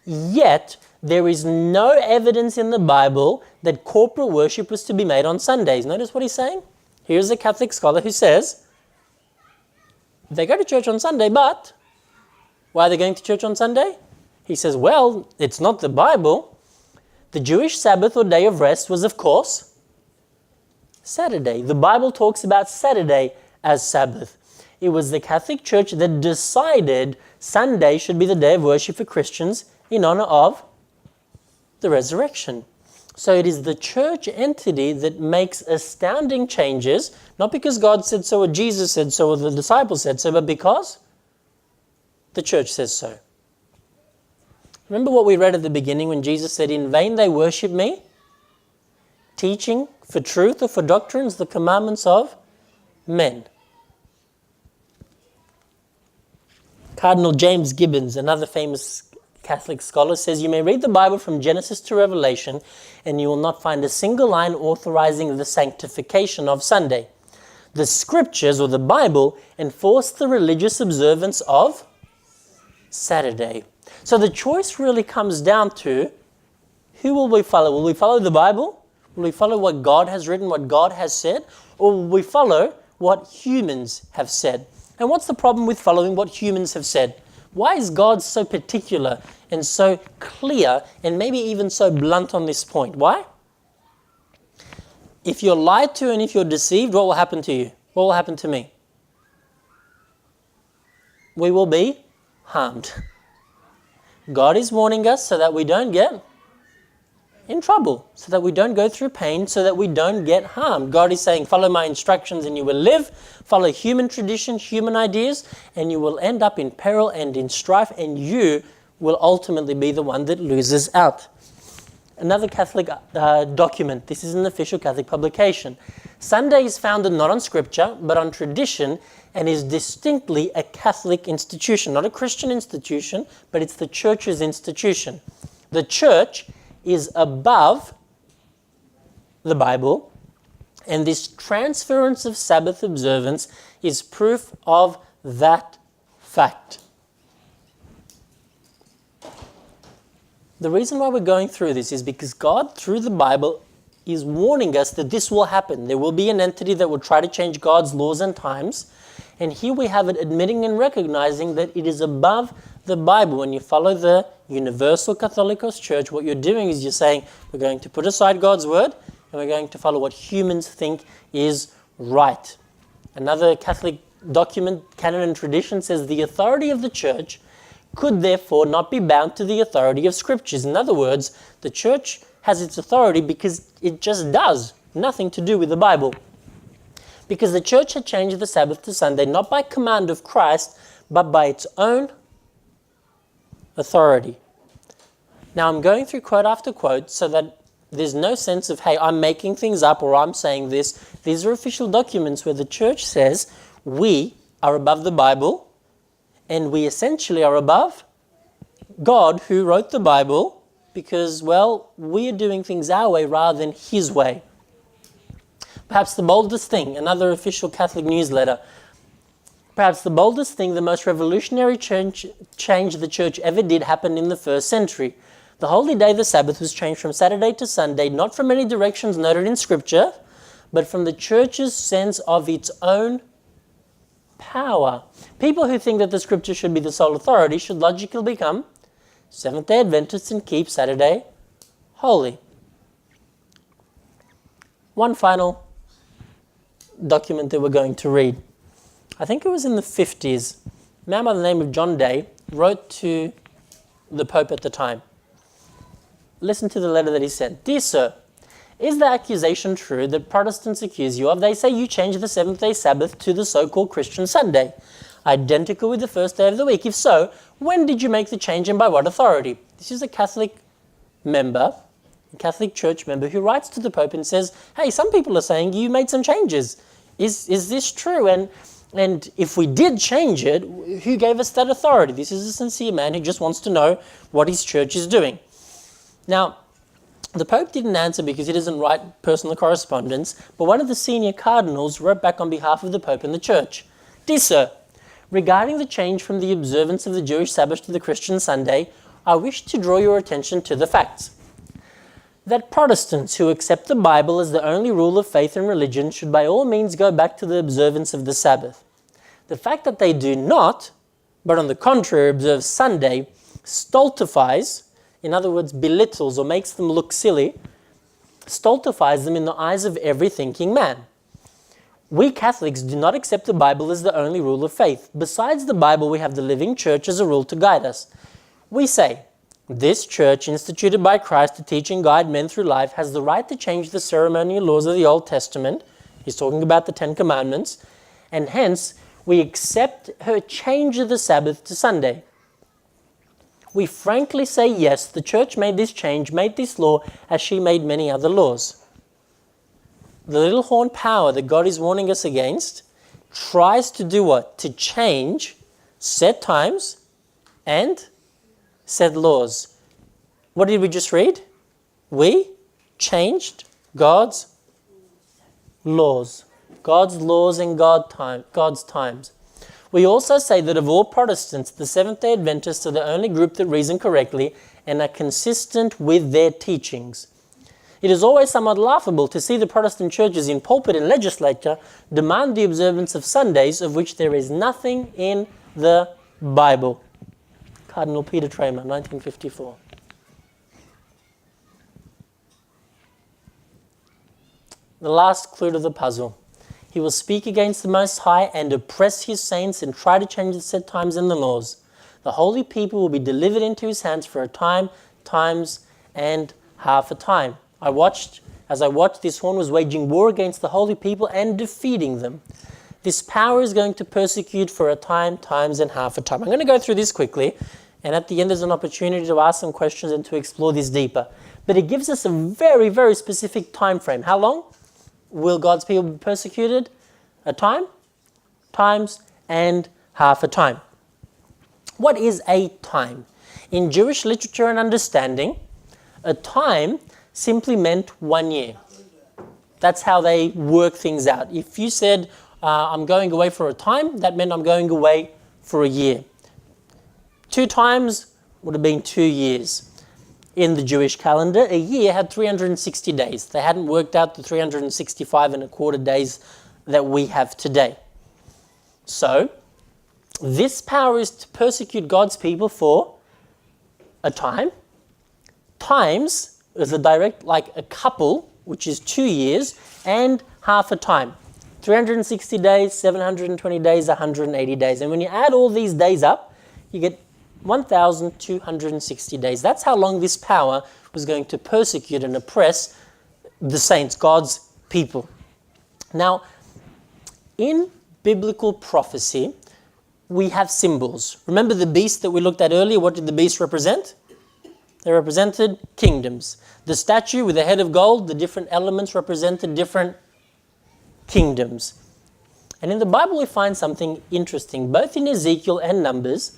Yet, there is no evidence in the Bible that corporate worship was to be made on Sundays. Notice what he's saying? Here's a Catholic scholar who says, they go to church on Sunday, but why are they going to church on Sunday? He says, well, it's not the Bible. The Jewish Sabbath or day of rest was, of course, Saturday. The Bible talks about Saturday as Sabbath. It was the Catholic Church that decided Sunday should be the day of worship for Christians in honor of the resurrection. So it is the church entity that makes astounding changes, not because God said so or Jesus said so or the disciples said so, but because the church says so. Remember what we read at the beginning when Jesus said, in vain they worship me, teaching for truth or for doctrines the commandments of men. Cardinal James Gibbons, another famous Catholic scholar, says you may read the Bible from Genesis to Revelation and you will not find a single line authorizing the sanctification of Sunday. The scriptures or the Bible enforce the religious observance of Saturday. So the choice really comes down to, who will we follow? Will we follow the Bible? Will we follow what God has written, what God has said? Or will we follow what humans have said? And what's the problem with following what humans have said? Why is God so particular and so clear and maybe even so blunt on this point? Why? If you're lied to and if you're deceived, what will happen to you? What will happen to me? We will be harmed. God is warning us so that we don't get in trouble, so that we don't go through pain, so that we don't get harmed. God is saying, follow my instructions and you will live. Follow human tradition, human ideas, and you will end up in peril and in strife, and you will ultimately be the one that loses out. Another Catholic document. This is an official Catholic publication. Sunday is founded not on scripture, but on tradition, and is distinctly a Catholic institution, not a Christian institution, but it's the church's institution. The church is above the Bible, and this transference of Sabbath observance is proof of that fact. The reason why we're going through this is because God, through the Bible, is warning us that this will happen. There will be an entity that will try to change God's laws and times, and here we have it admitting and recognizing that it is above the Bible. When you follow the Universal Catholicos Church, what you're doing is you're saying, we're going to put aside God's word and we're going to follow what humans think is right. Another Catholic document, Canon and Tradition, says the authority of the church could therefore not be bound to the authority of scriptures. In other words, the church has its authority because it just does nothing to do with the Bible. Because the church had changed the Sabbath to Sunday, not by command of Christ, but by its own authority. Now I'm going through quote after quote so that there's no sense of, hey, I'm making things up or I'm saying this. These are official documents where the church says we are above the Bible and we essentially are above God who wrote the Bible because, well, we are doing things our way rather than his way. Perhaps the boldest thing, another official Catholic newsletter, perhaps the boldest thing, the most revolutionary change the church ever did happened in the first century. The holy day, the Sabbath, was changed from Saturday to Sunday, not from any directions noted in Scripture, but from the church's sense of its own power. People who think that the Scripture should be the sole authority should logically become Seventh-day Adventists and keep Saturday holy. One final document that we're going to read. I think it was in the 50s. A man by the name of John Day wrote to the Pope at the time. Listen to the letter that he sent. Dear Sir, is the accusation true that Protestants accuse you of? They say you changed the seventh-day Sabbath to the so-called Christian Sunday, identical with the first day of the week. If so, when did you make the change and by what authority? This is a Catholic member, a Catholic church member who writes to the Pope and says, hey, some people are saying you made some changes. Is this true? And if we did change it, who gave us that authority? This is a sincere man who just wants to know what his church is doing. Now, the Pope didn't answer because he doesn't write personal correspondence, but one of the senior cardinals wrote back on behalf of the Pope and the Church. Dear Sir, regarding the change from the observance of the Jewish Sabbath to the Christian Sunday, I wish to draw your attention to the facts. that Protestants who accept the Bible as the only rule of faith and religion should by all means go back to the observance of the Sabbath. The fact that they do not, but on the contrary observe Sunday, stultifies, in other words, belittles or makes them look silly, stultifies them in the eyes of every thinking man. We Catholics do not accept the Bible as the only rule of faith. Besides the Bible, we have the living church as a rule to guide us. We say, this church, instituted by Christ to teach and guide men through life, has the right to change the ceremonial laws of the Old Testament. He's talking about the Ten Commandments. And hence, we accept her change of the Sabbath to Sunday. We frankly say, yes, the church made this change, made this law, as she made many other laws. The little horn power that God is warning us against tries to do what? To change set times and set laws. What did we just read? We changed God's laws. God's laws and God's times. We also say that of all Protestants, the Seventh-day Adventists are the only group that reason correctly and are consistent with their teachings. It is always somewhat laughable to see the Protestant churches in pulpit and legislature demand the observance of Sundays, of which there is nothing in the Bible. Cardinal Peter Tramer, 1954. The last clue to the puzzle. He will speak against the Most High and oppress his saints and try to change the set times and the laws. The holy people will be delivered into his hands for a time, times, and half a time. As I watched, this horn was waging war against the holy people and defeating them. This power is going to persecute for a time, times, and half a time. I'm going to go through this quickly, and at the end there's an opportunity to ask some questions and to explore this deeper. But it gives us a very, very specific time frame. How long will God's people be persecuted? A time, times, and half a time. What is a time? In Jewish literature and understanding, a time simply meant 1 year. That's how they work things out. If you said, I'm going away for a time, that meant I'm going away for a year. 2 times would have been 2 years. In the Jewish calendar, a year had 360 days. They hadn't worked out the 365 and a quarter days that we have today. So, this power is to persecute God's people for a time. Times is a direct, like a couple, which is 2 years, and half a time. 360 days, 720 days, 180 days. And when you add all these days up, you get 1,260 days. That's how long this power was going to persecute and oppress the saints, God's people. Now, in biblical prophecy, we have symbols. Remember the beast that we looked at earlier? What did the beast represent? They represented kingdoms. The statue with the head of gold, the different elements represented different kingdoms. And in the Bible we find something interesting, both in Ezekiel and Numbers.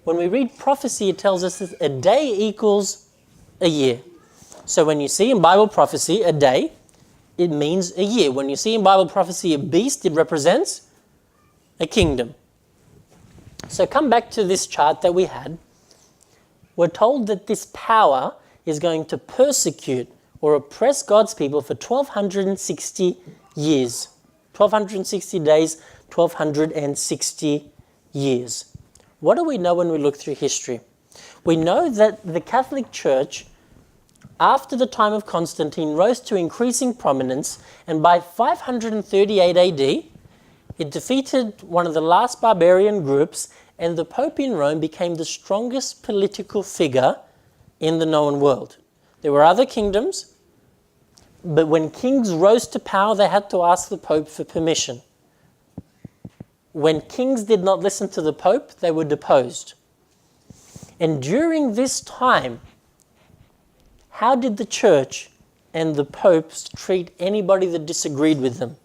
When we read prophecy, it tells us that a day equals a year. So when you see in Bible prophecy a day, it means a year. When you see in Bible prophecy a beast, it represents a kingdom. So come back to this chart that we had. We're told that this power is going to persecute or oppress God's people for 1,260 years. 1,260 days, 1,260 years. What do we know when we look through history? We know that the Catholic Church, after the time of Constantine, rose to increasing prominence, and by 538 AD, it defeated one of the last barbarian groups, and the Pope in Rome became the strongest political figure in the known world. There were other kingdoms, but when kings rose to power, they had to ask the Pope for permission. When kings did not listen to the Pope, they were deposed. And during this time, how did the Church and the popes treat anybody that disagreed with them?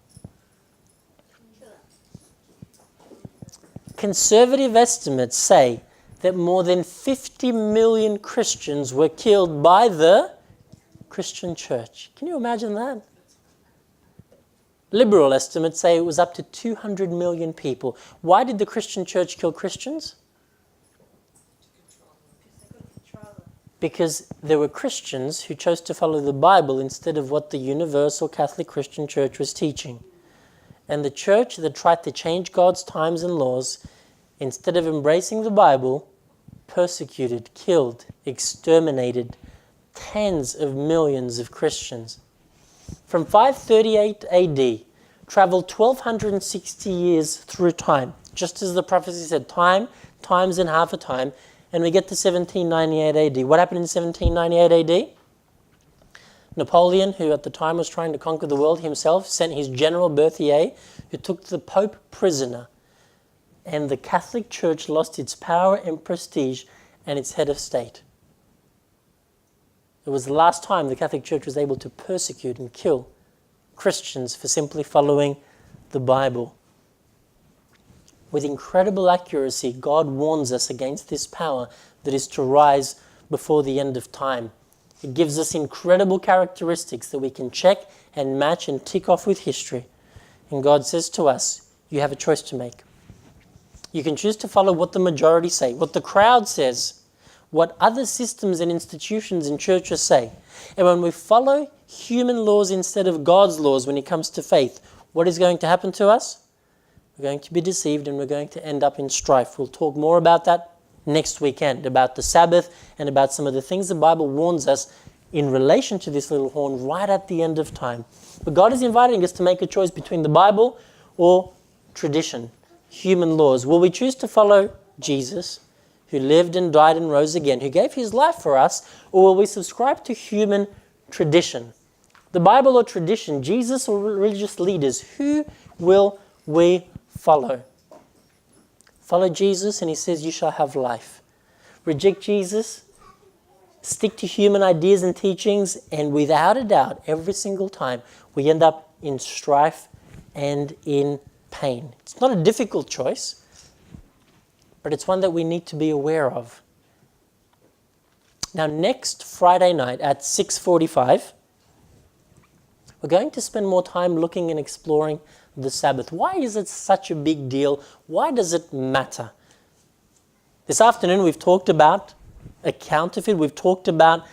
Conservative estimates say that more than 50 million Christians were killed by the Christian Church. Can you imagine that? Liberal estimates say it was up to 200 million people. Why did the Christian Church kill Christians? because there were Christians who chose to follow the Bible instead of what the universal Catholic Christian Church was teaching. And the church that tried to change God's times and laws, instead of embracing the Bible, persecuted, killed, exterminated tens of millions of Christians. From 538 AD, traveled 1260 years through time, just as the prophecy said, times and half a time, and we get to 1798 AD. What happened in 1798 AD? Napoleon, who at the time was trying to conquer the world himself, sent his general Berthier, who took the Pope prisoner. And the Catholic Church lost its power and prestige and its head of state. It was the last time the Catholic Church was able to persecute and kill Christians for simply following the Bible. With incredible accuracy, God warns us against this power that is to rise before the end of time. It gives us incredible characteristics that we can check and match and tick off with history. And God says to us, you have a choice to make. You can choose to follow what the majority say, what the crowd says, what other systems and institutions and churches say. And when we follow human laws instead of God's laws when it comes to faith, what is going to happen to us? We're going to be deceived and we're going to end up in strife. We'll talk more about that next weekend, about the Sabbath and about some of the things the Bible warns us in relation to this little horn right at the end of time. But God is inviting us to make a choice between the Bible or tradition, human laws. Will we choose to follow Jesus, who lived and died and rose again, who gave his life for us, or will we subscribe to human tradition? The Bible or tradition, Jesus or religious leaders, who will we follow? Follow Jesus and he says you shall have life. Reject Jesus, stick to human ideas and teachings, and without a doubt, every single time, we end up in strife and in pain. It's not a difficult choice, but it's one that we need to be aware of. Now, next Friday night at 6:45, we're going to spend more time looking and exploring the Sabbath. Why is it such a big deal? Why does it matter? This afternoon we've talked about a counterfeit. We've talked about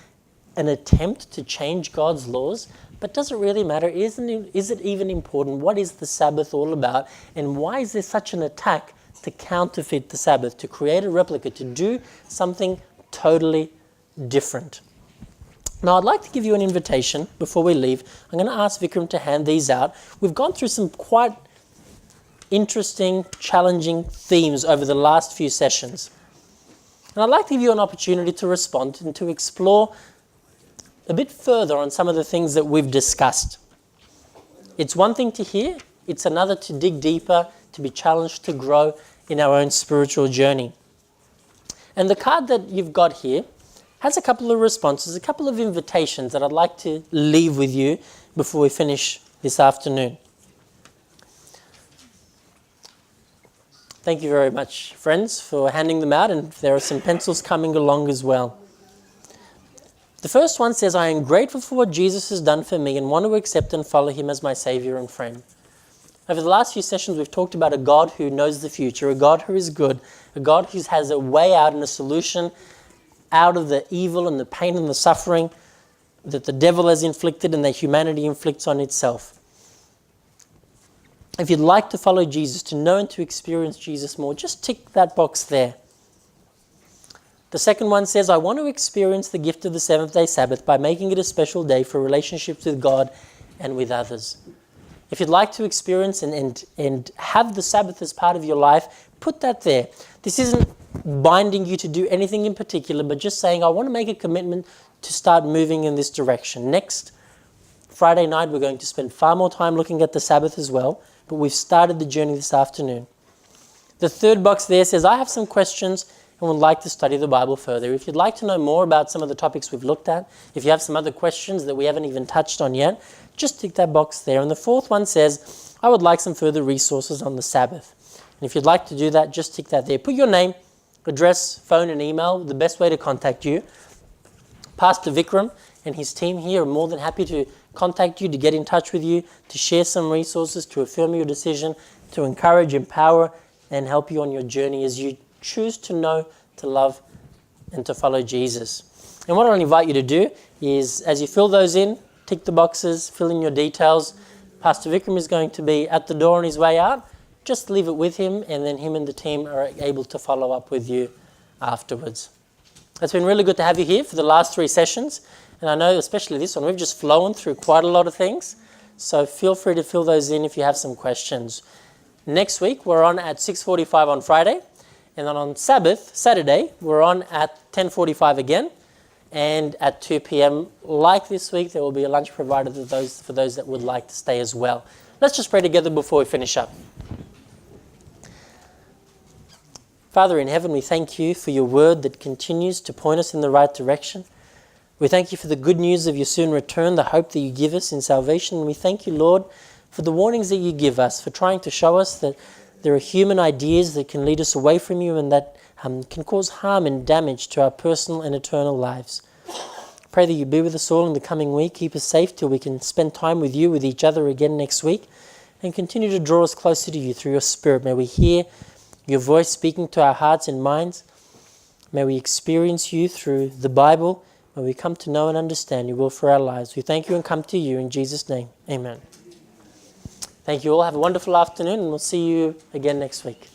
an attempt to change God's laws. But does it really matter? Is it even important? What is the Sabbath all about? And why is there such an attack to counterfeit the Sabbath, to create a replica, to do something totally different? Now, I'd like to give you an invitation before we leave. I'm going to ask Vikram to hand these out. We've gone through some quite interesting, challenging themes over the last few sessions. And I'd like to give you an opportunity to respond and to explore a bit further on some of the things that we've discussed. It's one thing to hear, it's another to dig deeper, to be challenged, to grow in our own spiritual journey. And the card that you've got here has a couple of responses, a couple of invitations that I'd like to leave with you before we finish this afternoon. Thank you very much, friends, for handing them out, and there are some pencils coming along as well. The first one says, I am grateful for what Jesus has done for me and want to accept and follow him as my Savior and friend. Over the last few sessions, we've talked about a God who knows the future, a God who is good, a God who has a way out and a solution out of the evil and the pain and the suffering that the devil has inflicted and that humanity inflicts on itself. If you'd like to follow Jesus, to know and to experience Jesus more, just tick that box there. The second one says, I want to experience the gift of the seventh-day Sabbath by making it a special day for relationships with God and with others. If you'd like to experience and have the Sabbath as part of your life, put that there. This isn't binding you to do anything in particular, but just saying, I want to make a commitment to start moving in this direction. Next Friday night, we're going to spend far more time looking at the Sabbath as well, but we've started the journey this afternoon. The third box there says, I have some questions and would like to study the Bible further. If you'd like to know more about some of the topics we've looked at, if you have some other questions that we haven't even touched on yet, just tick that box there. And the fourth one says, I would like some further resources on the Sabbath. And if you'd like to do that, just tick that there. Put your name, address, phone and email, the best way to contact you. Pastor Vikram and his team here are more than happy to contact you, to get in touch with you, to share some resources, to affirm your decision, to encourage, empower, and help you on your journey as you choose to know, to love, and to follow Jesus. And what I'll invite you to do is, as you fill those in, tick the boxes, fill in your details. Pastor Vikram is going to be at the door on his way out. Just leave it with him, and then him and the team are able to follow up with you afterwards. It's been really good to have you here for the last 3 sessions. And I know, especially this one, we've just flown through quite a lot of things. So feel free to fill those in if you have some questions. Next week, we're on at 6:45 on Friday. And then on Saturday, we're on at 10:45 again. And at 2 p.m., like this week, there will be a lunch provided for those that would like to stay as well. Let's just pray together before we finish up. Father in heaven, we thank you for your word that continues to point us in the right direction. We thank you for the good news of your soon return, the hope that you give us in salvation. And we thank you, Lord, for the warnings that you give us, for trying to show us that there are human ideas that can lead us away from you and that can cause harm and damage to our personal and eternal lives. Pray that you be with us all in the coming week. Keep us safe till we can spend time with you, with each other again next week, and continue to draw us closer to you through your Spirit. May we hear your voice speaking to our hearts and minds. May we experience you through the Bible. May we come to know and understand your will for our lives. We thank you and come to you in Jesus' name. Amen. Thank you all. Have a wonderful afternoon, and we'll see you again next week.